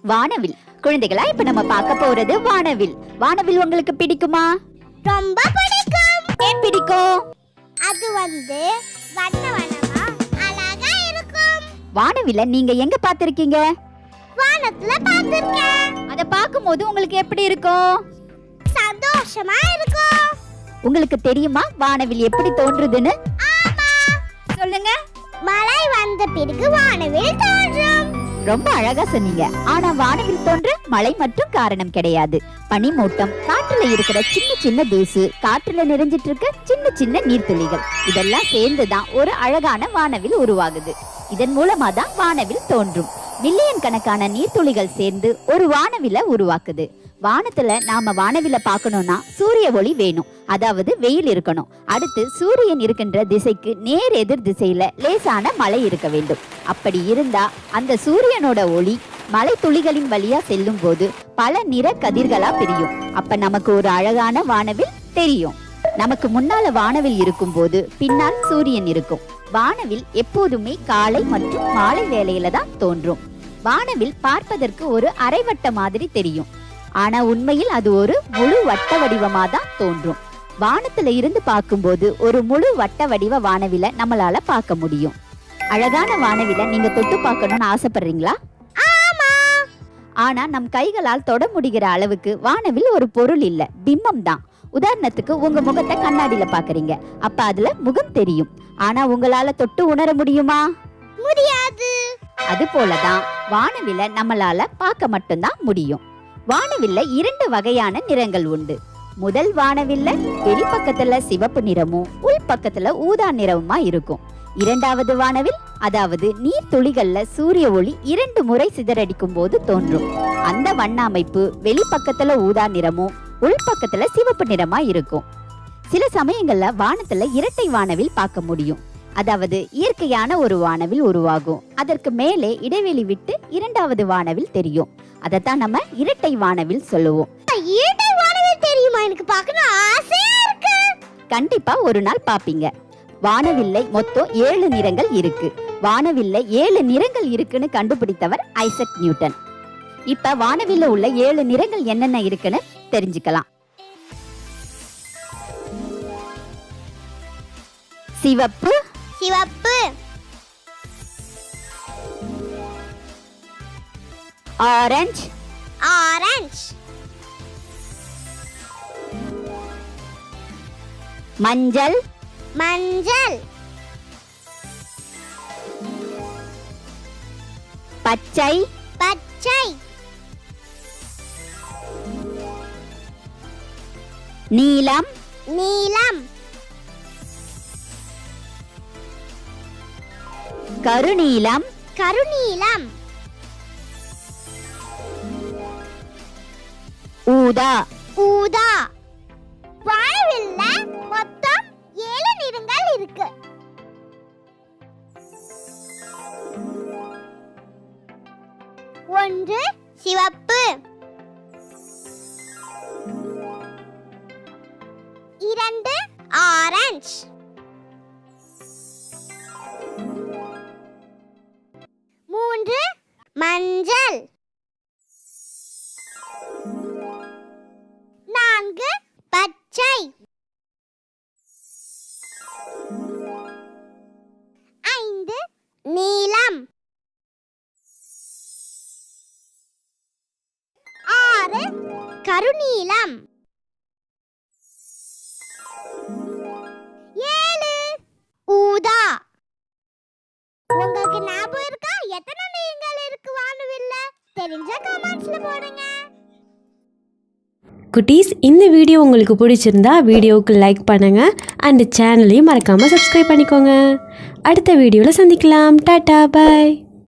வானவில். குழந்தைகளா, இப்ப நம்ம பார்க்க போறது வானவில். வானவில் உங்களுக்கு பிடிக்குமா? ரொம்ப பிடிக்கும். ஏன் பிடிக்கும்? அது வண்ண வண்ணமா அழகா இருக்கும். வானவில்ல நீங்க எங்க பார்த்திருக்கீங்க? வானத்துல பார்த்திருக்கேன். அத பாக்கும்போது உங்களுக்கு எப்படி இருக்கும்? சந்தோஷமா இருக்கும். உங்களுக்கு தெரியுமா வானவில் எப்படி தோன்றுதுன்னு? ஆமா. சொல்லுங்க. மழை வந்த பிறகு வானவில் தோன்றும். ரொம்ப அழகா சொன்னீங்க. ஆனா வானவில் தோன்ற மழை மட்டும் காரணம் கிடையாது. பனிமூட்டம், காற்றுல இருக்கிற சின்ன சின்ன தூசு, காற்றுல நிறைஞ்சிட்டு இருக்க சின்ன சின்ன நீர்த்துளிகள், இதெல்லாம் சேர்ந்துதான் ஒரு அழகான வானவில் உருவாகுது. இதன் மூலமா தான் வானவில் தோன்றும். மில்லியன் கணக்கான நீர்த்துளிகள் சேர்ந்து ஒரு வானவில உருவாக்குது. வானத்துல நாம வானவில பார்க்கணும்னா சூரிய ஒளி வேணும், அதாவது வெயில் இருக்கணும். அடுத்து சூரியன் இருக்கின்ற திசைக்கு நேர் எதிர் திசையில லேசான மழை இருக்க வேண்டும். அப்படி இருந்தா அந்த சூரியனோட ஒளி மழை துளிகளின் வழியா செல்லும் போது பல நிற கதிர்களா பிரியும். அப்ப நமக்கு ஒரு அழகான வானவில் தெரியும். நமக்கு முன்னால வானவில் இருக்கும் போது பின்னால் சூரியன் இருக்கும். வானவில் எப்போதுமே காலை மற்றும் மாலை வேளையில தான் தோன்றும். வானவில் பார்ப்பதற்கு ஒரு அரைவட்ட மாதிரி தெரியும். ஆனா உண்மையில் அது ஒரு முழு வட்ட வடிவமா தான் தோன்றும். வானத்துல இருந்து பார்க்கும்போது ஒரு முழு வட்ட வடிவ வானவில நம்மளால பார்க்க முடியும். அழகான வானவில நீங்க தொட்டு பார்க்கணும்னு ஆசைப்படுறீங்களா? ஆமா. ஆனா நம் கைகளால் தொட முடிகிற அளவுக்கு வானவில் ஒரு பொருள் இல்ல, பிம்பம் தான். உதாரணத்துக்கு உங்க முகத்தை கண்ணாடியில பாக்குறீங்க, அப்ப அதுல முகம் தெரியும். ஆனா உங்களால தொட்டு உணர முடியுமா? முடியாது. அது போலதான் வானவில நம்மளால பார்க்க மட்டும்தான் முடியும். வானவில்ல 2 வகையான நிறங்கள் உண்டு. முதல் வானவில்ல வெளிப்பக்கத்துல சிவப்பு நிறமும் உள் பக்கத்துல ஊதா நிறமுமா இருக்கும். இரண்டாவது வானவில், அதாவது நீர் துளிகள்ல சூரிய ஒளி 2 முறை சிதறடிக்கும் போது தோன்றும். அந்த வண்ண அமைப்பு வெளிப்பக்கத்துல ஊதா நிறமும் உள் பக்கத்துல சிவப்பு நிறமா இருக்கும். சில சமயங்கள்ல வானத்துல இரட்டை வானவில் பார்க்க முடியும். அதாவது இயற்கையான ஒரு வானவில் உருவாகும். அதற்கு மேலே இடைவெளி விட்டு இரண்டாவது வானவில் தெரியும். அதத்தான் நம்ம இரட்டை வானவில் சொல்லுவோம். இரட்டை வானவில் தெரியுமா? எனக்கு பார்க்கணும் ஆசையா இருக்கு. கண்டிப்பா ஒரு நாள் பாப்பீங்க. வானவில்லை மொத்தம் 7 நிறங்கள் இருக்கு. வானவில்லை 7 நிறங்கள் இருக்குன்னு கண்டுபிடித்தவர் ஐசக் நியூட்டன். இப்ப வானவில்ல உள்ள 7 நிறங்கள் என்னென்ன இருக்குன்னு தெரிஞ்சுக்கலாம். சிவப்பு, சிவப்பு, ஆரஞ்சு, ஆரஞ்சு, மஞ்சள், மஞ்சள், பச்சை, பச்சை, நீலம், நீலம், கருநீலம், கருநீலம், ஊதா, ஊதா. வானவில்ல மொத்தம் 7 நிறங்கள் இருக்கு. ஒன்று சிவப்பு, 2 ஆரஞ்சு, 3 மஞ்சள், 4 பச்சை, 5 நீலம், 6 கருநீலம், 7 ஊதா. உங்களுக்கு ஞாபகம் இருக்கா எத்தனை நிறங்கள் இருக்கு வானவில்ல? தெரிஞ்ச கமெண்ட்ஸ்ல போடுங்க. குட்டீஸ், இந்த வீடியோ உங்களுக்கு பிடிச்சிருந்தா வீடியோவுக்கு லைக் பண்ணுங்கள் அண்ட் சேனலையும் மறக்காமல் சப்ஸ்கிரைப் பண்ணிக்கோங்க. அடுத்த வீடியோவில் சந்திக்கலாம். டாட்டா, பாய்.